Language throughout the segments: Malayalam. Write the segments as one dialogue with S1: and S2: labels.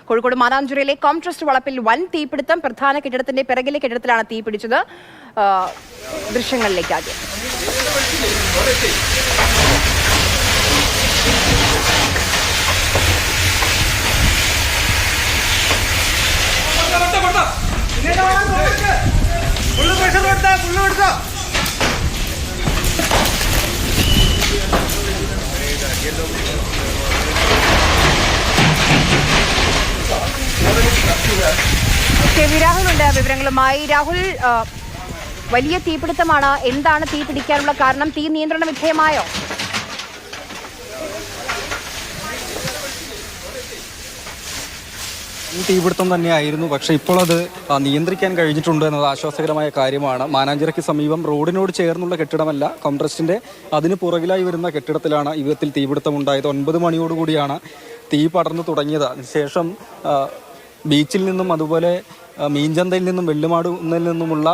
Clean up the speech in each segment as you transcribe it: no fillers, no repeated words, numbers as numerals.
S1: കോഴിക്കോട് മാനാഞ്ചിറയിലെ കോംട്രസ്റ്റ് വളപ്പിൽ വൻ തീപിടുത്തം. പ്രധാന കെട്ടിടത്തിന്റെ പിറകിലെ കെട്ടിടത്തിലാണ് തീ പിടിച്ചത്. ദൃശ്യങ്ങളിലേക്ക് ആദ്യം. രാഹുലുണ്ട് വിവരങ്ങളുമായി. രാഹുൽ, വലിയ തീപിടുത്തമാണ്. എന്താണ് തീ പിടിക്കാനുള്ള കാരണം? തീ നിയന്ത്രണ വിധേയമായോ?
S2: തീപിടുത്തം തന്നെയായിരുന്നു, പക്ഷേ ഇപ്പോൾ അത് നിയന്ത്രിക്കാൻ കഴിഞ്ഞിട്ടുണ്ട് എന്നത് ആശ്വാസകരമായ കാര്യമാണ്. മാനാഞ്ചിറയ്ക്ക് സമീപം റോഡിനോട് ചേർന്നുള്ള കെട്ടിടമല്ല, കോംട്രസ്റ്റിൻ്റെ അതിന് പുറകിലായി വരുന്ന കെട്ടിടത്തിലാണ് ഈ വിധത്തിൽ തീപിടുത്തം ഉണ്ടായത്. 9 മണിയോടുകൂടിയാണ് തീ പടർന്നു തുടങ്ങിയത്. അതിനുശേഷം ബീച്ചിൽ നിന്നും അതുപോലെ മീൻചന്തയിൽ നിന്നും വെള്ളുമാടുന്നതിൽ നിന്നുമുള്ള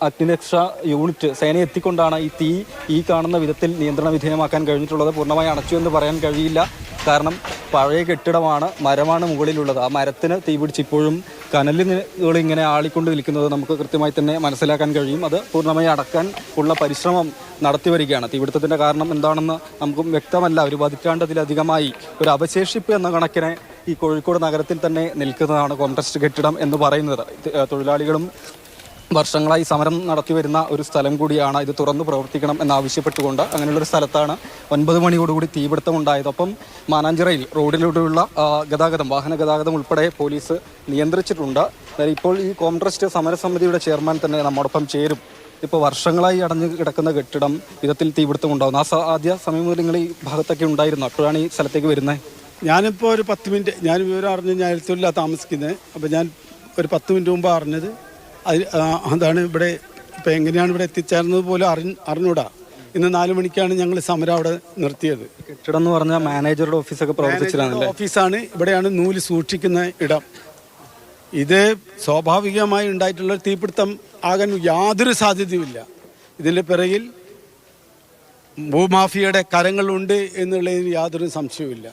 S2: അഗ്നിരക്ഷാ യൂണിറ്റ് സേന എത്തിക്കൊണ്ടാണ് ഈ തീ ഈ കാണുന്ന വിധത്തിൽ നിയന്ത്രണ വിധേയമാക്കാൻ കഴിഞ്ഞിട്ടുള്ളത്. പൂർണ്ണമായി അണച്ചു എന്ന് പറയാൻ കഴിയില്ല, കാരണം പഴയ കെട്ടിടമാണ്, മരമാണ് മുകളിലുള്ളത്. ആ മരത്തിന് തീ പിടിച്ച് ഇപ്പോഴും കനലുകൾ ഇങ്ങനെ ആളിക്കൊണ്ട് നിൽക്കുന്നത് നമുക്ക് കൃത്യമായി തന്നെ മനസ്സിലാക്കാൻ കഴിയും. അത് പൂർണ്ണമായി അടക്കാൻ ഉള്ള പരിശ്രമം നടത്തി വരികയാണ്. തീപിടുത്തത്തിൻ്റെ കാരണം എന്താണെന്ന് നമുക്കും വ്യക്തമല്ല. ഒരു പതിറ്റാണ്ടതിലധികമായി ഒരു അവശേഷിപ്പ് എന്ന കണക്കിന് ഈ കോഴിക്കോട് നഗരത്തിൽ തന്നെ നിൽക്കുന്നതാണ് കോംട്രസ്റ്റ് കെട്ടിടം എന്ന് പറയുന്നത്. തൊഴിലാളികളും വർഷങ്ങളായി സമരം നടത്തി വരുന്ന ഒരു സ്ഥലം കൂടിയാണ്. ഇത് തുറന്നു പ്രവർത്തിക്കണം എന്നാവശ്യപ്പെട്ടുകൊണ്ട് അങ്ങനെയുള്ളൊരു സ്ഥലത്താണ് 9 മണിയോടുകൂടി തീപിടുത്തം ഉണ്ടായത്. ഒപ്പം മാനാഞ്ചിറയിൽ റോഡിലൂടെയുള്ള ഗതാഗതം, വാഹന ഗതാഗതം ഉൾപ്പെടെ പോലീസ് നിയന്ത്രിച്ചിട്ടുണ്ട്. ഇപ്പോൾ ഈ കോംട്രസ്റ്റ് സമരസമിതിയുടെ ചെയർമാൻ തന്നെ നമ്മോടൊപ്പം ചേരും. ഇപ്പോൾ വർഷങ്ങളായി അടഞ്ഞു കിടക്കുന്ന കെട്ടിടം വിധത്തിൽ തീപിടുത്തം ഉണ്ടാകുന്നു. ആദ്യ സമയം മുതൽ നിങ്ങൾ ഈ ഭാഗത്തൊക്കെ ഉണ്ടായിരുന്നു, അപ്പോഴാണ് ഈ സ്ഥലത്തേക്ക് വരുന്നത്?
S3: ഞാനിപ്പോൾ ഒരു 10 മിനിറ്റ്, ഞാൻ വിവരം അറിഞ്ഞ് ഞാൻ എഴുത്തില്ല താമസിക്കുന്നത്. അപ്പോൾ ഞാൻ ഒരു 10 മിനിറ്റ് മുമ്പ് അറിഞ്ഞത്. അതാണ് ഇവിടെ ഇപ്പം എങ്ങനെയാണ് ഇവിടെ എത്തിച്ചേർന്നത് പോലും അറിഞ്ഞൂടാ. ഇന്ന് 4 മണിക്കാണ് ഞങ്ങൾ സമരം അവിടെ നിർത്തിയത്.
S2: കെട്ടിടം എന്ന് പറഞ്ഞാൽ മാനേജറുടെ ഓഫീസൊക്കെ പ്രവർത്തിച്ചിട്ടാണ്.
S3: ഓഫീസാണ്, ഇവിടെയാണ് നൂല് സൂക്ഷിക്കുന്ന ഇടം. ഇത് സ്വാഭാവികമായി ഉണ്ടായിട്ടുള്ള തീപിടുത്തം ആകാൻ യാതൊരു സാധ്യതയുമില്ല. ഇതിൻ്റെ പിറകിൽ ഭൂമാഫിയയുടെ കരങ്ങളുണ്ട് എന്നുള്ളതിന് യാതൊരു സംശയവുമില്ല.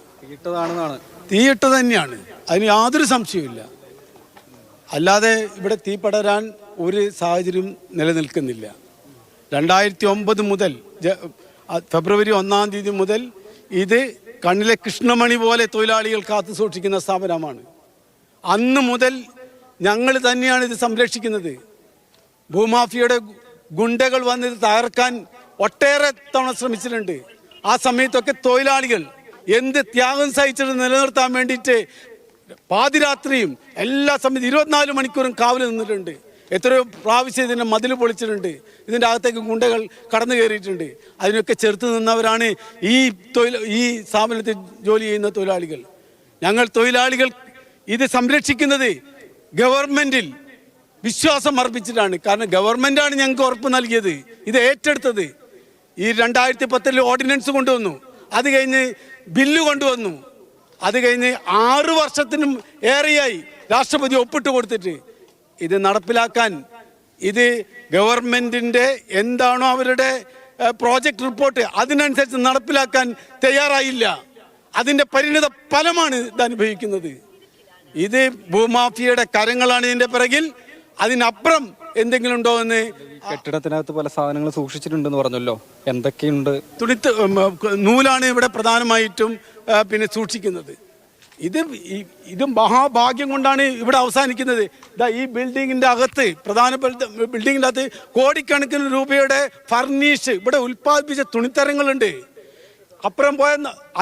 S3: തീയിട്ടത് തന്നെയാണ്, അതിന് യാതൊരു സംശയവുമില്ല. അല്ലാതെ ഇവിടെ തീ പടരാൻ ഒരു സാഹചര്യം നിലനിൽക്കുന്നില്ല. 2009 മുതൽ ഫെബ്രുവരി 1-ാം തീയതി മുതൽ ഇത് കണ്ണിലെ കൃഷ്ണമണി പോലെ തൊഴിലാളികൾ കാത്തു സൂക്ഷിക്കുന്ന സ്ഥാപനമാണ്. അന്ന് മുതൽ ഞങ്ങൾ തന്നെയാണ് ഇത് സംരക്ഷിക്കുന്നത്. ഭൂമാഫിയയുടെ ഗുണ്ടകൾ വന്ന് ഇത് തകർക്കാൻ ഒട്ടേറെ തവണ ശ്രമിച്ചിട്ടുണ്ട്. ആ സമയത്തൊക്കെ തൊഴിലാളികൾ എന്ത് ത്യാഗം സഹിച്ചിട്ട് നിലനിർത്താൻ വേണ്ടിയിട്ട് പാതിരാത്രിയും എല്ലാ സമയത്തും 24 മണിക്കൂറും കാവൽ നിന്നിട്ടുണ്ട്. എത്രയോ പ്രാവശ്യം ഇതിൻ്റെ മതിൽ പൊളിച്ചിട്ടുണ്ട്. ഇതിൻ്റെ അകത്തേക്ക് ഗുണ്ടകൾ കടന്നു കയറിയിട്ടുണ്ട്. അതിനൊക്കെ ചെറുത്ത് നിന്നവരാണ് ഈ സ്ഥാപനത്തിൽ ജോലി ചെയ്യുന്ന തൊഴിലാളികൾ. ഞങ്ങൾ തൊഴിലാളികൾ ഇത് സംരക്ഷിക്കുന്നത് ഗവൺമെൻറ്റിൽ വിശ്വാസം അർപ്പിച്ചിട്ടാണ്. കാരണം ഗവൺമെൻറ്റാണ് ഞങ്ങൾക്ക് ഉറപ്പ് നൽകിയത്, ഇത് ഏറ്റെടുത്തത്. ഈ 2010 ഓർഡിനൻസ് കൊണ്ടുവന്നു, അത് കഴിഞ്ഞ് ബില്ല് കൊണ്ടുവന്നു, അത് കഴിഞ്ഞ് 6 വർഷത്തിനും ഏറെയായി രാഷ്ട്രപതി ഒപ്പിട്ട് കൊടുത്തിട്ട് ഇത് നടപ്പിലാക്കാൻ, ഇത് ഗവൺമെൻറ്റിൻ്റെ എന്താണോ അവരുടെ പ്രോജക്റ്റ് റിപ്പോർട്ട് അതിനനുസരിച്ച് നടപ്പിലാക്കാൻ തയ്യാറായില്ല. അതിൻ്റെ പരിണിത ഫലമാണ് ഇത് അനുഭവിക്കുന്നത്. ഇത് ഭൂമാഫിയയുടെ കരങ്ങളാണ് ഇതിൻ്റെ പിറകിൽ. അതിനപ്പുറം എന്തെങ്കിലും ഉണ്ടോ എന്ന്.
S2: കെട്ടിടത്തിനകത്ത് പല സാധനങ്ങൾ സൂക്ഷിച്ചിട്ടുണ്ടെന്ന് പറഞ്ഞല്ലോ, എന്തൊക്കെയുണ്ട്?
S3: നൂലാണ് ഇവിടെ പ്രധാനമായിട്ടും പിന്നെ സൂക്ഷിക്കുന്നത്. ഇത് മഹാഭാഗ്യം കൊണ്ടാണ് ഇവിടെ അവസാനിക്കുന്നത്. ഈ ബിൽഡിങ്ങിൻ്റെ അകത്ത്, പ്രധാനപ്പെട്ട ബിൽഡിങ്ങിൻ്റെ അകത്ത് കോടിക്കണക്കിന് രൂപയുടെ ഫർണിഷ് ഇവിടെ ഉൽപ്പാദിപ്പിച്ച തുണിത്തരങ്ങളുണ്ട്. അപ്പുറം പോയ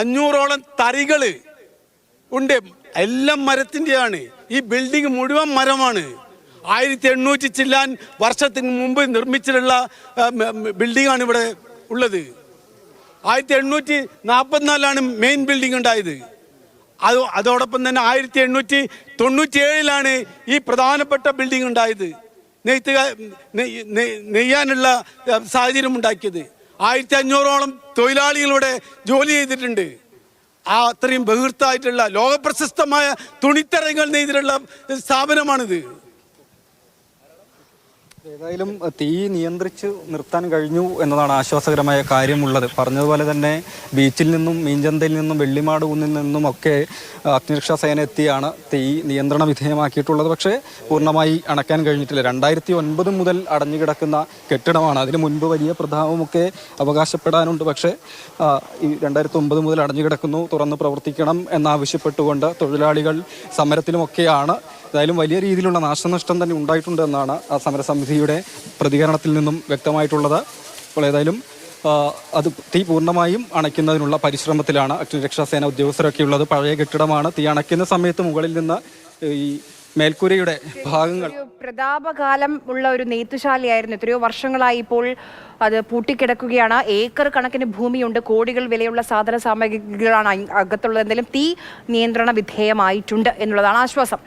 S3: 500ഓളം തറികൾ ഉണ്ട്, എല്ലാം മരത്തിൻ്റെയാണ്. ഈ ബിൽഡിംഗ് മുഴുവൻ മരമാണ്. 1800 ചില്ലാൻ വർഷത്തിന് മുമ്പ് നിർമ്മിച്ചിട്ടുള്ള ബിൽഡിംഗാണ് ഇവിടെ ഉള്ളത്. 1844 മെയിൻ ബിൽഡിംഗ് ഉണ്ടായത്. അതോടൊപ്പം തന്നെ 1897 ഈ പ്രധാനപ്പെട്ട ബിൽഡിംഗ് ഉണ്ടായത്, നെയ്യാനുള്ള സാഹചര്യം ഉണ്ടാക്കിയത്. 1500ഓളം തൊഴിലാളികളുടെ ജോലി ചെയ്തിട്ടുണ്ട്. അത്രയും ബഹിർത്തായിട്ടുള്ള ലോകപ്രശസ്തമായ തുണിത്തരങ്ങൾ നെയ്തിട്ടുള്ള സ്ഥാപനമാണിത്.
S2: ഏതായാലും തീ നിയന്ത്രിച്ച് നിർത്താൻ കഴിഞ്ഞു എന്നതാണ് ആശ്വാസകരമായ കാര്യമുള്ളത്. പറഞ്ഞതുപോലെ തന്നെ ബീച്ചിൽ നിന്നും മീൻചന്തയിൽ നിന്നും വെള്ളിമാട് കുന്നിൽ നിന്നും ഒക്കെ അഗ്നിരക്ഷാ സേന എത്തിയാണ് തീ നിയന്ത്രണ വിധേയമാക്കിയിട്ടുള്ളത്. പക്ഷേ പൂർണ്ണമായി അണയ്ക്കാൻ കഴിഞ്ഞിട്ടില്ല. 2009 മുതൽ അടഞ്ഞുകിടക്കുന്ന കെട്ടിടമാണ്. അതിന് മുൻപ് വലിയ പ്രതാപമൊക്കെ അവകാശപ്പെടാനുണ്ട്. പക്ഷേ ഈ 2009 മുതൽ അടഞ്ഞുകിടക്കുന്നു, തുറന്ന് പ്രവർത്തിക്കണം എന്നാവശ്യപ്പെട്ടുകൊണ്ട് തൊഴിലാളികൾ സമരത്തിലുമൊക്കെയാണ്. ഏതായാലും വലിയ രീതിയിലുള്ള നാശനഷ്ടം തന്നെ ഉണ്ടായിട്ടുണ്ട് എന്നാണ് ആ സമരസമിതിയുടെ പ്രതികരണത്തിൽ നിന്നും വ്യക്തമായിട്ടുള്ളത്. അപ്പോൾ ഏതായാലും അത് തീ പൂർണ്ണമായും അണയ്ക്കുന്നതിനുള്ള പരിശ്രമത്തിലാണ് അഗ്നിരക്ഷാസേന ഉദ്യോഗസ്ഥരൊക്കെ ഉള്ളത്. പഴയ കെട്ടിടമാണ്. തീ അണയ്ക്കുന്ന സമയത്ത് മുകളിൽ നിന്ന് ഈ മേൽക്കൂരയുടെ ഭാഗങ്ങൾ
S1: പ്രതാപകാലം ഉള്ള ഒരു നെയ്ത്തുശാലയായിരുന്നു. എത്രയോ വർഷങ്ങളായി ഇപ്പോൾ അത് പൂട്ടിക്കിടക്കുകയാണ്. ഏക്കർ കണക്കിന് ഭൂമിയുണ്ട്, കോടികൾ വിലയുള്ള സാധന സാമഗ്രികളാണ് അകത്തുള്ളത്. എന്തെങ്കിലും തീ നിയന്ത്രണ വിധേയമായിട്ടുണ്ട് എന്നുള്ളതാണ് ആശ്വാസം.